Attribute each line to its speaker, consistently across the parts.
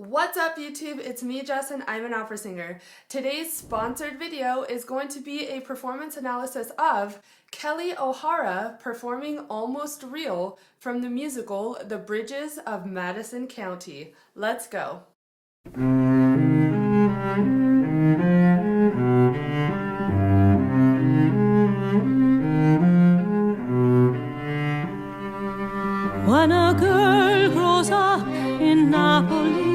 Speaker 1: What's up YouTube? It's me, Jess, and I'm an opera singer. Today's sponsored video is going to be a performance analysis of Kelli O'Hara performing Almost Real from the musical The Bridges of Madison County. Let's go.
Speaker 2: When a girl grows up in Napoli,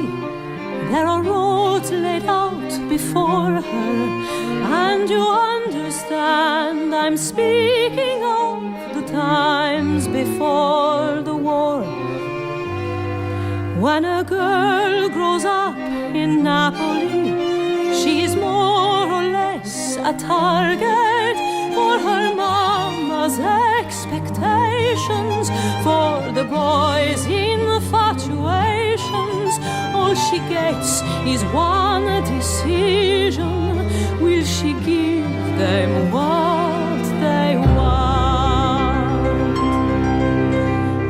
Speaker 2: there are roads laid out before her, and you understand I'm speaking of the times before the war. When a girl grows up in Napoli, she's more or less a target for her mama's expectations, for the boys' infatuations. All she gets is one decision: will she give them what they want?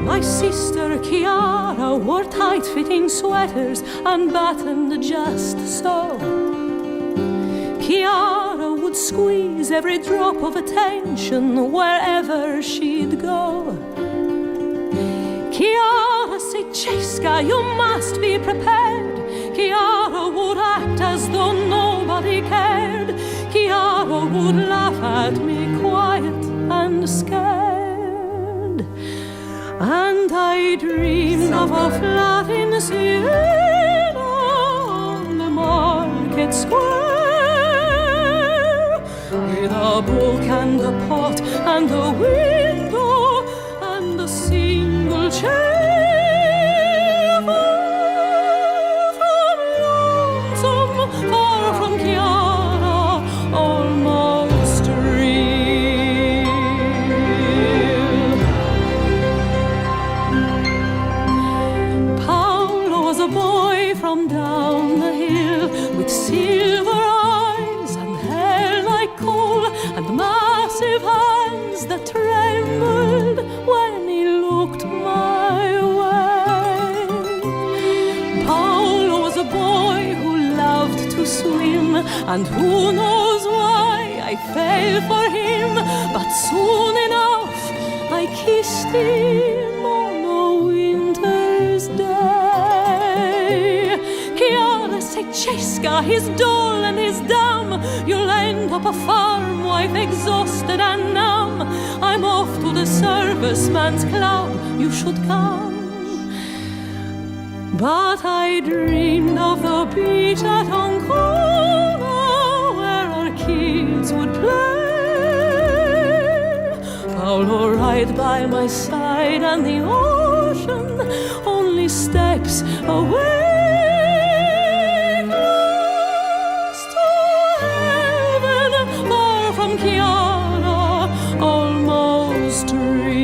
Speaker 2: My sister Chiara wore tight-fitting sweaters, unbuttoned just so. Chiara would squeeze every drop of attention wherever she'd go. Chiara said, Cesca, you must be prepared. Chiara would act as though nobody cared. Chiara would laugh at me, quiet and scared. And I dreamed of a flat in Siena on the market square, with a book and a pot and a window and a single chair. Far from Chiara, almost real. Paolo was a boy from down the hill, with silver eyes and hair like coal, and massive hands that trembled when he looked my way. Paolo was a boy who loved to swim, and who knows why I fell for him, but soon enough I kissed him on a winter's day. Chiara said, Cesca, he's dull and he's dumb. You'll end up a farm wife, exhausted and numb. I'm off to the serviceman's club, you should come. But I dreamed of the beach at Ancona, where our kids would play. Paolo right by my side, and the ocean only steps away. Close to heaven, far from Chiara, almost real.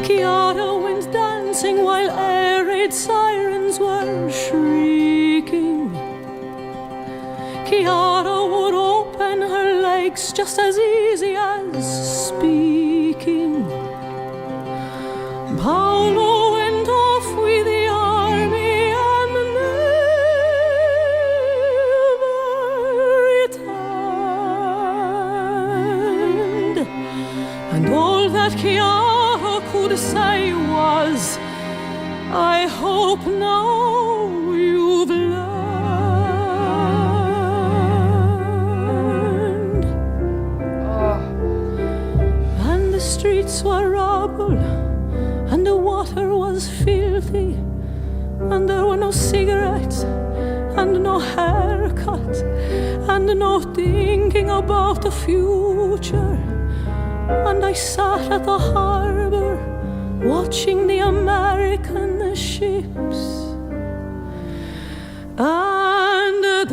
Speaker 2: Chiara went dancing while air raid sirens were shrieking. Chiara would open her legs just as easy as speaking. Paolo went off with the army and never returned. And all that Chiara could say was, I hope now you've learned. And the streets were rubble, and the water was filthy, and there were no cigarettes, and no haircut, and no thinking about the future. And I sat at the harbor, watching the American ships. And then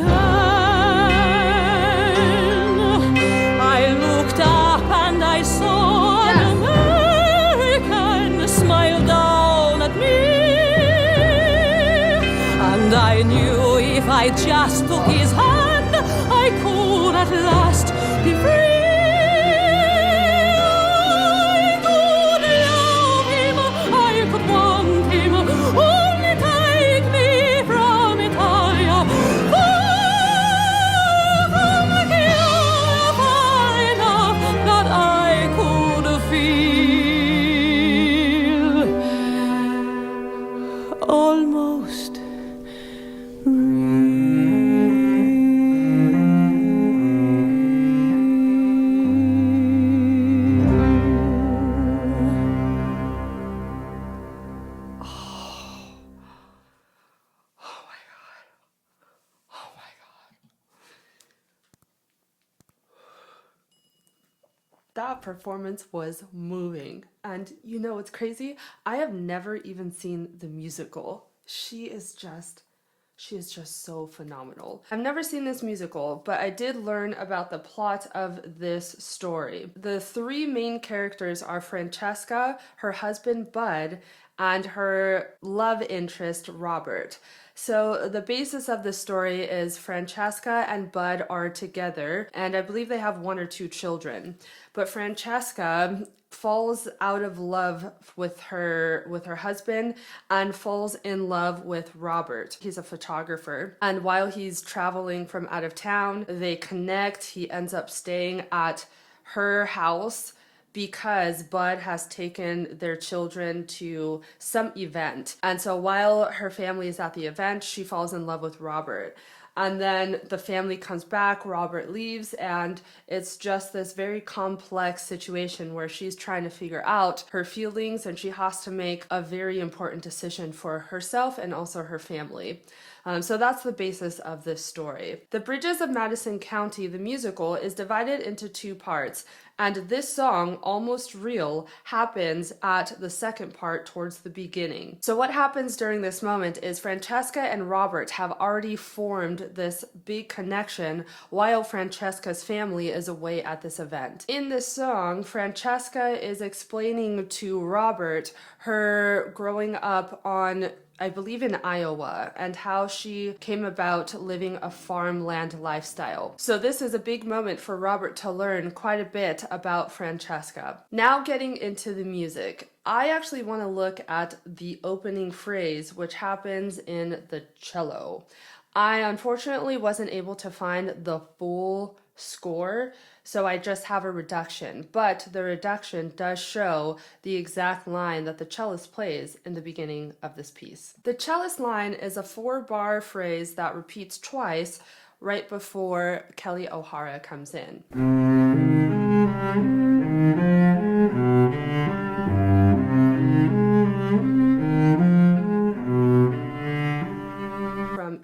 Speaker 2: I looked up and I saw an American smile down at me. And I knew if I just took his hand, I could at last be free. I could
Speaker 1: that performance was moving. And you know what's crazy? I have never even seen the musical. She is just so phenomenal. I've never seen this musical, but I did learn about the plot of this story. The three main characters are Francesca, her husband Bud, and her love interest Robert. So the basis of the story is Francesca and Bud are together, and I believe they have 1 or 2 children. But Francesca falls out of love with her husband and falls in love with Robert. He's a photographer, and while he's traveling from out of town, they connect. He ends up staying at her house because Bud has taken their children to some event. And so while her family is at the event, she falls in love with Robert. And then the family comes back, Robert leaves, and it's just this very complex situation where she's trying to figure out her feelings, and she has to make a very important decision for herself and also her family. So that's the basis of this story. The Bridges of Madison County, the musical, is divided into 2 parts, and this song, Almost Real, happens at the second part towards the beginning. So what happens during this moment is Francesca and Robert have already formed this big connection while Francesca's family is away at this event. In this song, Francesca is explaining to Robert her growing up on, I believe, in Iowa, and how she came about living a farmland lifestyle. So this is a big moment for Robert to learn quite a bit about Francesca. Now getting into the music. I actually want to look at the opening phrase, which happens in the cello. I unfortunately wasn't able to find the full score, so I just have a reduction, but the reduction does show the exact line that the cellist plays in the beginning of this piece. The cellist line is a 4-bar phrase that repeats twice right before Kelli O'Hara comes in.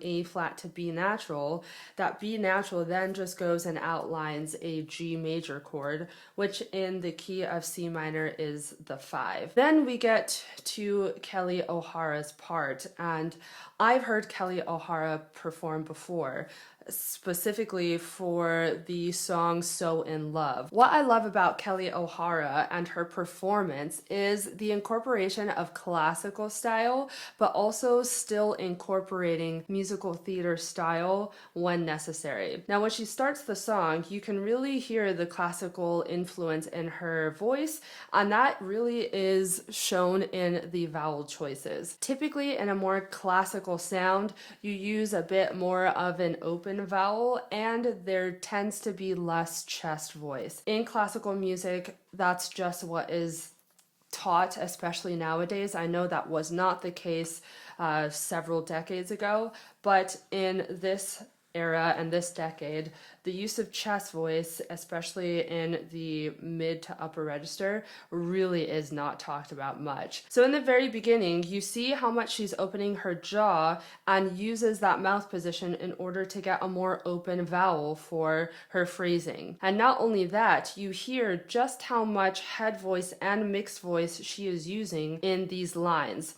Speaker 1: A flat to B natural, that B natural then just goes and outlines a G major chord, which in the key of C minor is the 5. Then we get to Kelli O'Hara's part, and I've heard Kelli O'Hara perform before, specifically for the song So in Love. What I love about Kelli O'Hara and her performance is the incorporation of classical style, but also still incorporating musical theater style when necessary. Now, when she starts the song, you can really hear the classical influence in her voice, and that really is shown in the vowel choices. Typically, in a more classical sound, you use a bit more of an open vowel, and there tends to be less chest voice. In classical music, that's just what is taught, especially nowadays. I know that was not the case several decades ago, but in this era and this decade, the use of chest voice, especially in the mid to upper register, really is not talked about much. So in the very beginning, you see how much she's opening her jaw and uses that mouth position in order to get a more open vowel for her phrasing. And not only that, you hear just how much head voice and mixed voice she is using in these lines.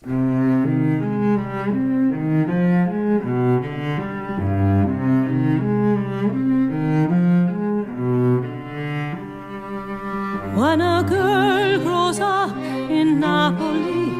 Speaker 2: When a girl grows up in Napoli.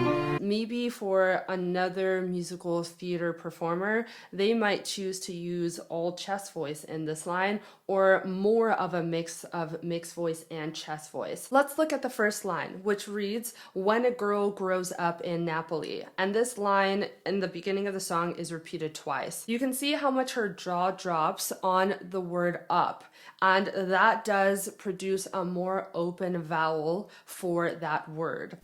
Speaker 1: Maybe for another musical theater performer, they might choose to use all chest voice in this line, or more of a mix of mixed voice and chest voice. Let's look at the first line, which reads, "When a girl grows up in Napoli." And this line in the beginning of the song is repeated twice. You can see how much her jaw drops on the word up, and that does produce a more open vowel for that word.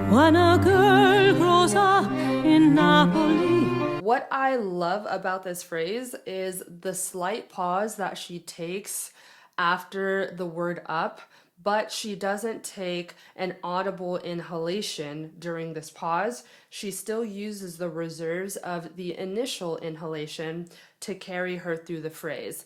Speaker 2: When a girl grows up in Napoli.
Speaker 1: What I love about this phrase is the slight pause that she takes after the word up but she doesn't take an audible inhalation during this pause. She still uses the reserves of the initial inhalation to carry her through the phrase.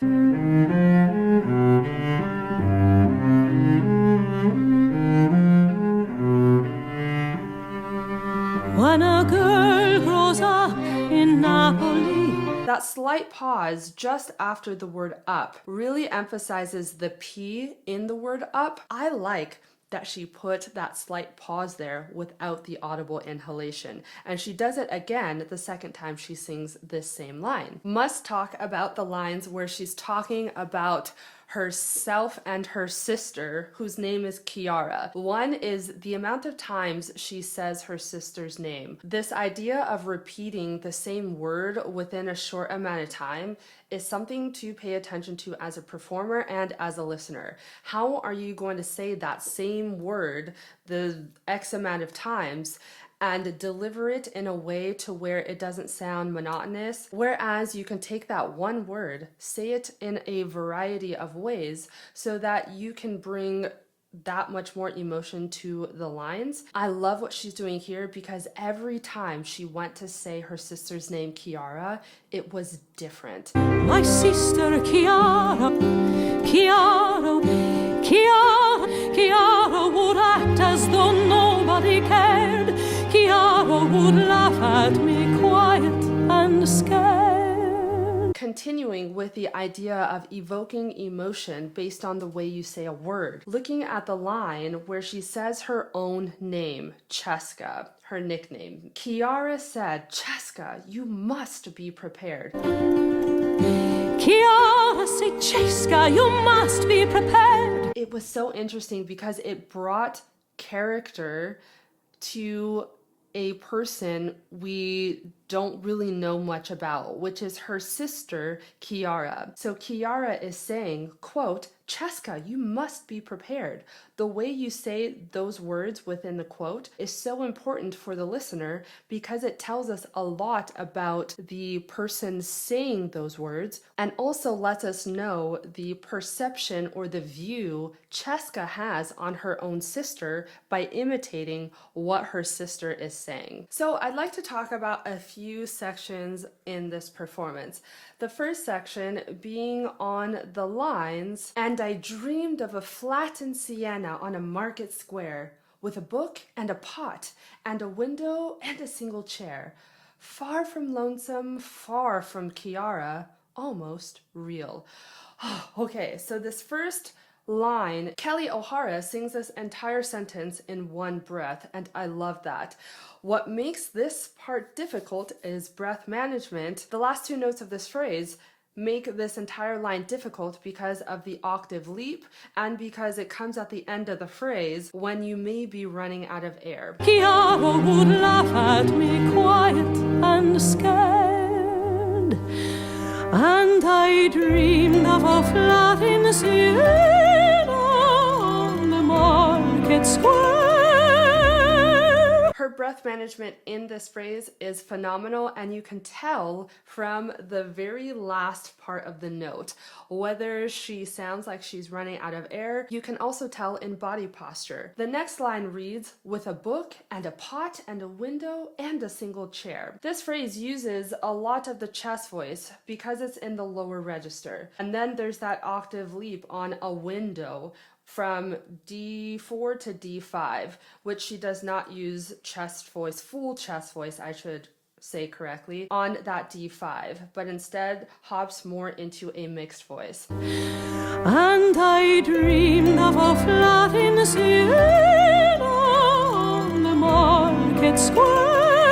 Speaker 2: When a girl grows up in Napoli.
Speaker 1: That slight pause just after the word up really emphasizes the P in the word up. I like that she put that slight pause there without the audible inhalation. And she does it again the second time she sings this same line. Must talk about the lines where she's talking about herself and her sister, whose name is Kiara. One is the amount of times she says her sister's name. This idea of repeating the same word within a short amount of time is something to pay attention to as a performer and as a listener. How are you going to say that same word the X amount of times and deliver it in a way to where it doesn't sound monotonous? Whereas you can take that one word, say it in a variety of ways so that you can bring that much more emotion to the lines. I love what she's doing here because every time she went to say her sister's name, Kiara, it was different.
Speaker 2: My sister Kiara, Kiara, Kiara, Kiara would act as though nobody cared. Kiara would laugh at me quiet and scared.
Speaker 1: Continuing with the idea of evoking emotion based on the way you say a word. Looking at the line where she says her own name, Cheska, her nickname. Kiara said, "Cheska, you must be prepared."
Speaker 2: Kiara said, "Cheska, you must be prepared."
Speaker 1: It was so interesting because it brought character to a person we don't really know much about, which is her sister, Kiara. So Kiara is saying, quote, "Cheska, you must be prepared." The way you say those words within the quote is so important for the listener because it tells us a lot about the person saying those words and also lets us know the perception or the view Cheska has on her own sister by imitating what her sister is saying. So I'd like to talk about a few sections in this performance. The first section being on the lines, "And I dreamed of a flattened sienna on a market square, with a book and a pot, and a window and a single chair. Far from lonesome, far from Kiara, almost real." Okay, so this first line, Kelli O'Hara sings this entire sentence in one breath, and I love that. What makes this part difficult is breath management. The last two notes of this phrase make this entire line difficult because of the octave leap and because it comes at the end of the phrase when you may be running out of air.
Speaker 2: Kiara would laugh at me quiet and scared, and I dreamed of a flattened sienna on the market square.
Speaker 1: Her breath management in this phrase is phenomenal, and you can tell from the very last part of the note whether she sounds like she's running out of air. You can also tell in body posture. The next line reads, "With a book and a pot and a window and a single chair." This phrase uses a lot of the chest voice because it's in the lower register. And then there's that octave leap on a window from D4 to D5, which she does not use chest voice, full chest voice, I should say correctly, on that D5, but instead hops more into a mixed voice.
Speaker 2: And I dreamed of a flattened sienna on the market square,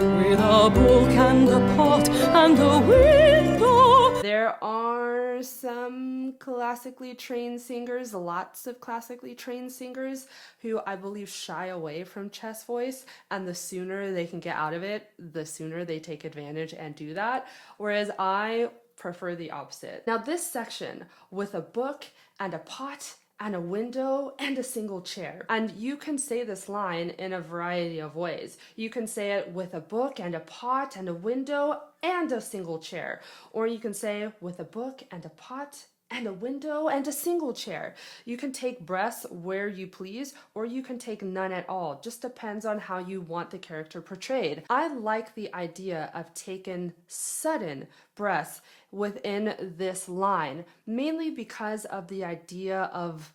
Speaker 2: with a book and a pot and a window.
Speaker 1: There are some classically trained singers, lots of classically trained singers who I believe shy away from chest voice, and the sooner they can get out of it, the sooner they take advantage and do that, whereas I prefer the opposite. Now this section, "with a book and a pot and a window and a single chair." And you can say this line in a variety of ways. You can say it with a book and a pot and a window and a single chair. Or you can say with a book and a pot and a window and a single chair. You can take breaths where you please, or you can take none at all. Just depends on how you want the character portrayed. I like the idea of taking sudden breaths within this line, mainly because of the idea of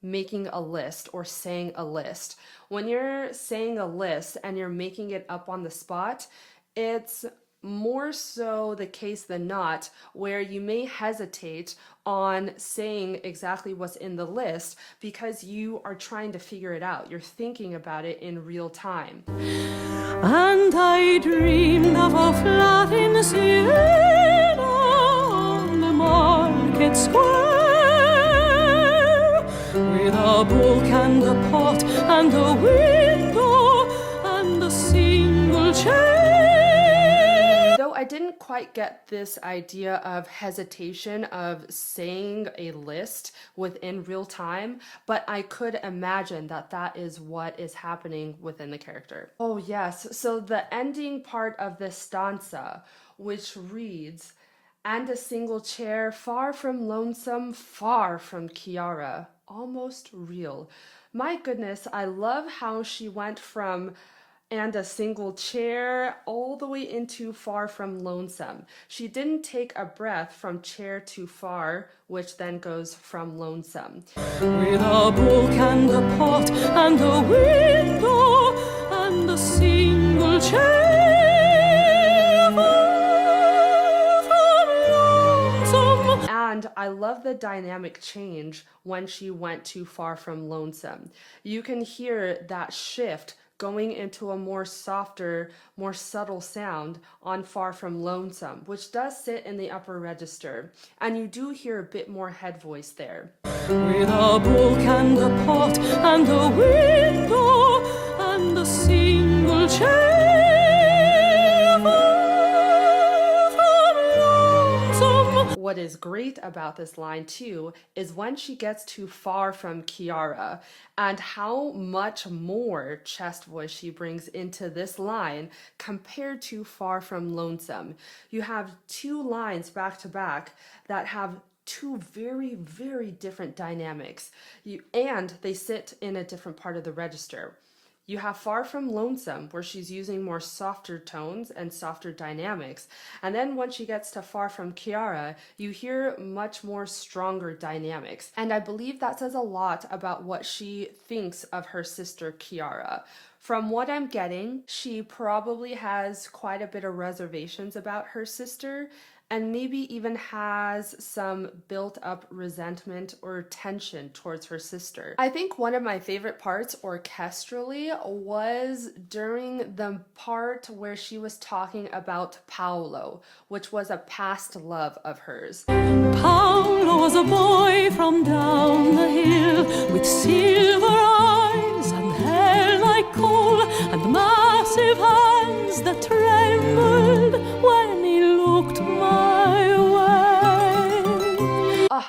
Speaker 1: making a list or saying a list. When you're saying a list and you're making it up on the spot, it's more so the case than not where you may hesitate on saying exactly what's in the list because you are trying to figure it out. You're thinking about it in real time.
Speaker 2: And I dreamed of a flat in Siena on the market square, with a book and a pot and a window and a single chair.
Speaker 1: Though I didn't quite get this idea of hesitation of saying a list within real time, but I could imagine that that is what is happening within the character. Oh yes, so the ending part of this stanza, which reads, "And a single chair, far from lonesome, far from Chiara, almost real." My goodness, I love how she went from "and a single chair" all the way into "far from lonesome." She didn't take a breath from chair to far, which then goes from lonesome.
Speaker 2: With a book and a pot and a window and a single chair.
Speaker 1: And I love the dynamic change when she went too far from lonesome. You can hear that shift going into a more softer, more subtle sound on "far from lonesome," which does sit in the upper register. And you do hear a bit more head voice there.
Speaker 2: With a book and a pot and a window and a single chair.
Speaker 1: What is great about this line too is when she gets too far from Chiara and how much more chest voice she brings into this line compared to "far from lonesome." You have two lines back to back that have two very, very different dynamics, and they sit in a different part of the register. You have "far from lonesome," where she's using more softer tones and softer dynamics. And then when she gets to "far from Chiara," you hear much more stronger dynamics. And I believe that says a lot about what she thinks of her sister Chiara. From what I'm getting, she probably has quite a bit of reservations about her sister, and maybe even has some built up resentment or tension towards her sister. I think one of my favorite parts orchestrally was during the part where she was talking about Paolo, which was a past love of hers.
Speaker 2: Paolo was a boy from down the hill with silver eyes and hair like coal and massive hands that trembled when he looked my way.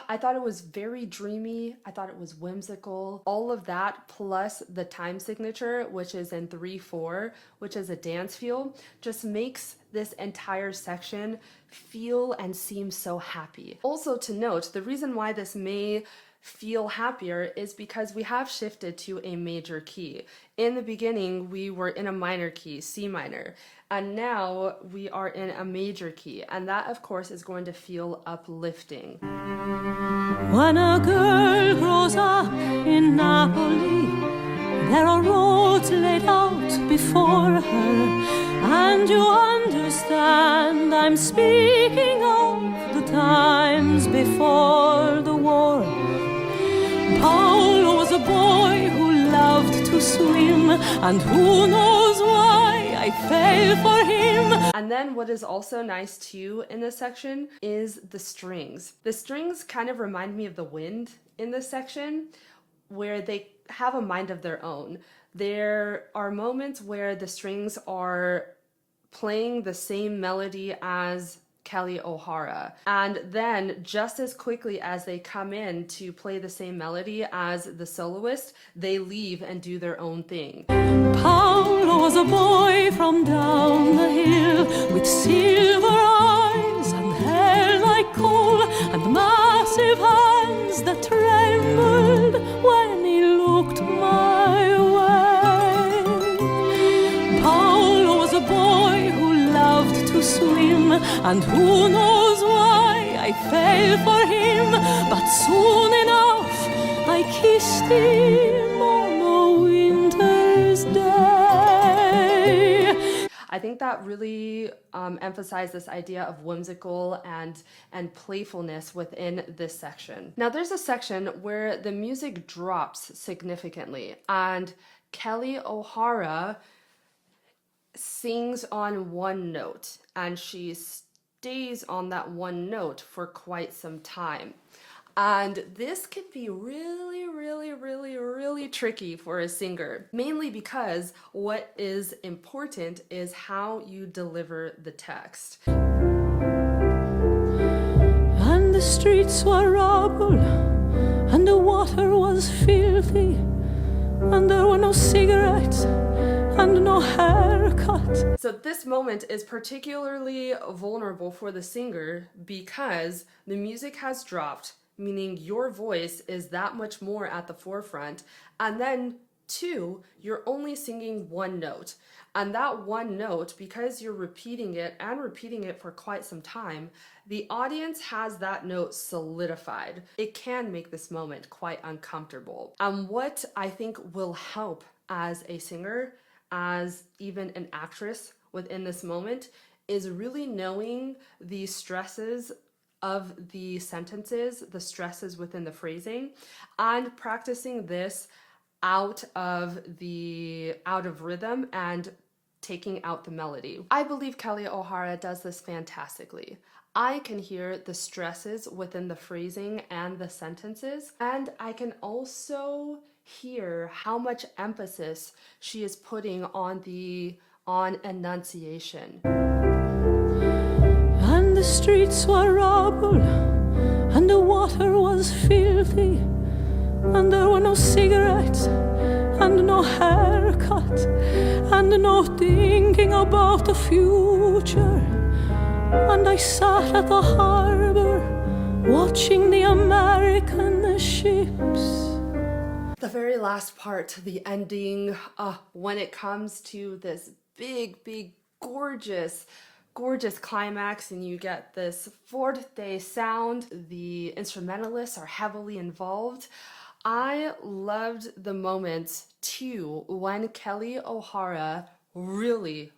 Speaker 1: I thought it was very dreamy. I thought it was whimsical. All of that plus the time signature, which is in 3/4, which is a dance feel, just makes this entire section feel and seem so happy. Also to note, the reason why this may feel happier is because we have shifted to a major key. In the beginning, we were in a minor key, C minor, and now we are in a major key, and that of course is going to feel uplifting.
Speaker 2: When a girl grows up in Napoli, there are roads laid out before her, and you understand I'm speaking of the times before the war. Paolo was a boy who loved to swim, and who knows why I fell for him.
Speaker 1: And then what is also nice too in this section is the strings. The strings kind of remind me of the wind in this section, where they have a mind of their own. There are moments where the strings are playing the same melody as Kelli O'Hara, and then just as quickly as they come in to play the same melody as the soloist, they leave and do their own thing.
Speaker 2: Paolo was a boy from down the hill with silver eyes and hair like coal and to swim, and who knows why I fell for him, but soon enough I kissed him on a winter's day.
Speaker 1: I think that really emphasized this idea of whimsical and playfulness within this section. Now there's a section where the music drops significantly, and Kelli O'Hara sings on one note, and she stays on that one note for quite some time. And this could be really tricky for a singer, mainly because what is important is how you deliver the text.
Speaker 2: And the streets were rubble, and the water was filthy, and there were no cigarettes and no haircut.
Speaker 1: So this moment is particularly vulnerable for the singer because the music has dropped, meaning your voice is that much more at the forefront, and then two, you're only singing one note, and that one note, because you're repeating it and repeating it for quite some time, the audience has that note solidified. It can make this moment quite uncomfortable. And what I think will help as a singer, as even an actress within this moment, is really knowing the stresses of the sentences, the stresses within the phrasing, and practicing this out of rhythm and taking out the melody. I believe Kelli O'Hara does this fantastically. I can hear the stresses within the phrasing and the sentences, and I can also hear how much emphasis she is putting on enunciation.
Speaker 2: And the streets were rubble, and the water was filthy, and there were no cigarettes and no haircut, and no thinking about the future. And I sat at the harbor watching the American ships.
Speaker 1: The very last part, the ending, when it comes to this big, gorgeous climax, and you get this forte sound, the instrumentalists are heavily involved. I loved the moment too when Kelli O'Hara really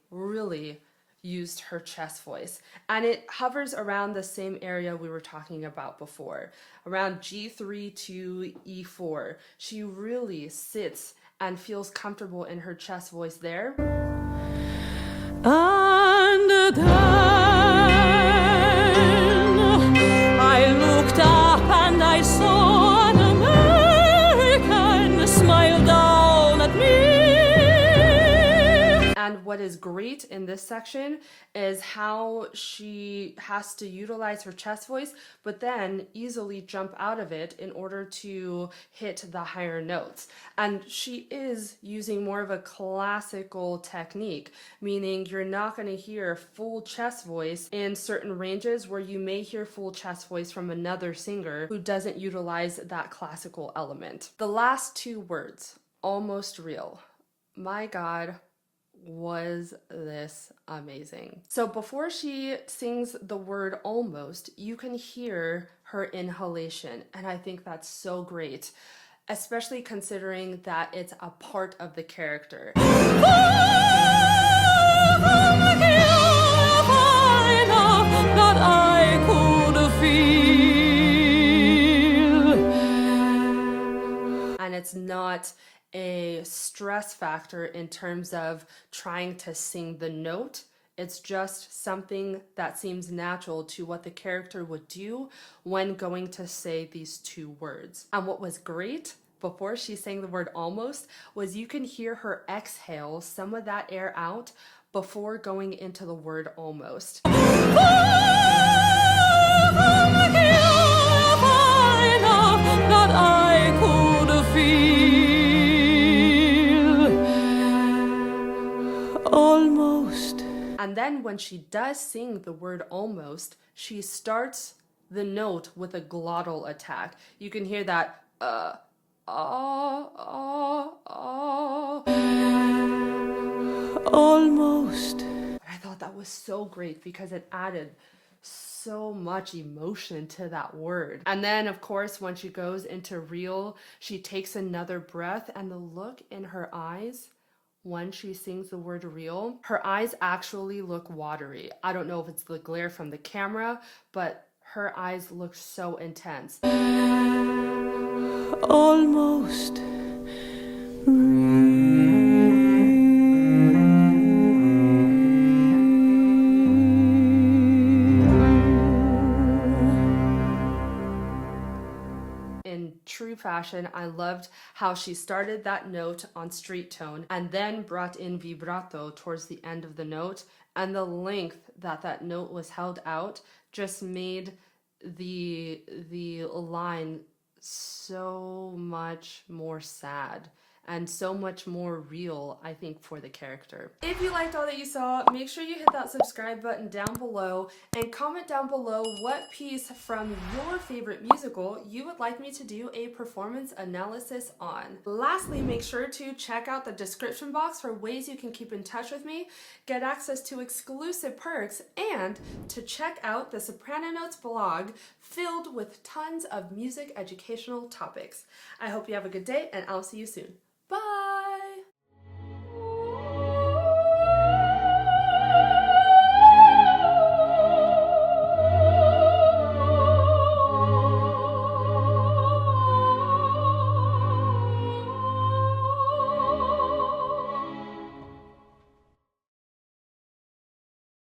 Speaker 1: used her chest voice, and it hovers around the same area we were talking about before, around G3 to E4. She really sits and feels comfortable in her chest voice there.
Speaker 2: And then I looked up and I saw an American smile down at me.
Speaker 1: And what is great in this section is how she has to utilize her chest voice, but then easily jump out of it in order to hit the higher notes. And she is using more of a classical technique, meaning you're not going to hear full chest voice in certain ranges where you may hear full chest voice from another singer who doesn't utilize that classical element. The last two words, almost real. My God, was this amazing. So before she sings the word almost, you can hear her inhalation, and I think that's so great, especially considering that it's a part of the character.
Speaker 2: That I could feel.
Speaker 1: And it's not a stress factor in terms of trying to sing the note. It's just something that seems natural to what the character would do when going to say these two words. And what was great before she sang the word almost was you can hear her exhale some of that air out before going into the word almost.
Speaker 2: That I could feel. Almost.
Speaker 1: And then when she does sing the word almost, she starts the note with a glottal attack. You can hear that almost. I thought that was was so great because it added so much emotion to that word. And then of course when she goes into real, she takes another breath, and the look in her eyes when she sings the word real, her eyes actually look watery. I don't know if it's the glare from the camera, but her eyes look so intense.
Speaker 2: Almost
Speaker 1: In true fashion, I loved how she started that note on street tone and then brought in vibrato towards the end of the note, and the length that that note was held out just made the line so much more sad and so much more real, I think, for the character. If you liked all that you saw, make sure you hit that subscribe button down below and comment down below what piece from your favorite musical you would like me to do a performance analysis on. Lastly, make sure to check out the description box for ways you can keep in touch with me, get access to exclusive perks, and to check out the Soprano Notes blog filled with tons of music educational topics. I hope you have a good day, and I'll see you soon.